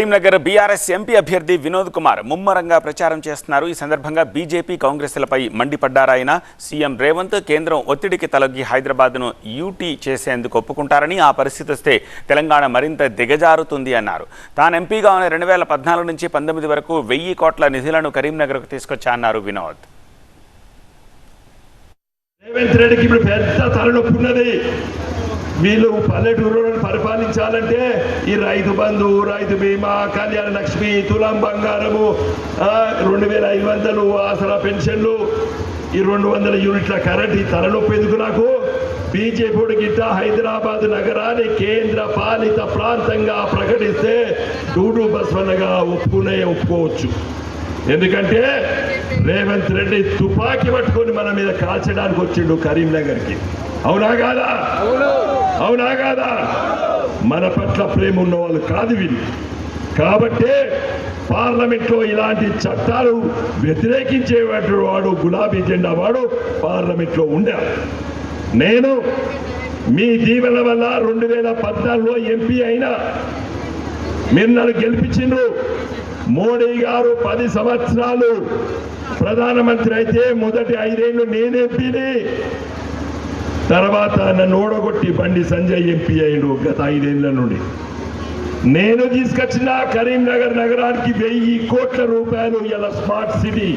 Karimnagar BRS MP అభ్యర్థి వినోద్ కుమార్ ముమ్మరంగా ప్రచారం చేస్తున్నారు. ఈ సందర్భంగా బీజేపీ కాంగ్రెస్లపై మండిపడ్డారాయన. సీఎం రేవంత్ కేంద్రం ఒత్తిడికి తలొగ్గి హైదరాబాద్ను యూటీ చేసేందుకు ఒప్పుకుంటారని, ఆ పరిస్థితి వస్తే తెలంగాణ మరింత దిగజారుతుంది అన్నారు. తాను ఎంపీగా ఉన్న 2014 నుంచి 19 వరకు 1000 కోట్ల నిధులను కరీంనగర్కు తీసుకొచ్చా అన్నారు వినోద్. రేవంత్ రెడ్డికి ఇప్పుడు పెద్ద తలనొప్పి ఉన్నది. వీళ్ళు పల్లెటూరులను పరిపాలించాలంటే ఈ రైతు బంధు, రైతు బీమా, కళ్యాణ లక్ష్మి, తులం బంగారము, 2500 ఆసరా పెన్షన్లు, ఈ 200 యూనిట్ల కరెంట్, ఈ తలనొప్పి ఎందుకు నాకు? బీజేపీ గిట్ట హైదరాబాద్ నగరాన్ని కేంద్ర పాలిత ప్రాంతంగా ప్రకటిస్తే డూడు బస్వన్నగా ఒప్పుకోవచ్చు. ఎందుకంటే రేవంత్ రెడ్డి తుపాకీ పట్టుకొని మన మీద కాల్చడానికి వచ్చిండు కరీంనగర్కి. అవునా కాదా? అవునా కాదా? మన పట్ల ప్రేమ ఉన్న వాళ్ళు కాదు వీళ్ళు. కాబట్టి పార్లమెంట్లో ఇలాంటి చట్టాలు వ్యతిరేకించేవాడు గులాబీ జెండా వాడు పార్లమెంట్లో ఉండారు. నేను మీ దీవెన వల్ల 2014లో ఎంపీ అయినా మీరు నన్ను గెలిపించిండ్రు. మోడీ గారు 10 సంవత్సరాలు ప్రధానమంత్రి అయితే మొదటి 5 ఏళ్ళు నేను ఎంపీని, తర్వాత నన్ను ఓడగొట్టి బండి సంజయ్ ఎంపీ అయ్యాడు. గత 5 ఏళ్ల నుండి నేను తీసుకొచ్చిన కరీంనగర్ నగరానికి 1000 కోట్ల రూపాయలు ఇలా స్మార్ట్ సిటీ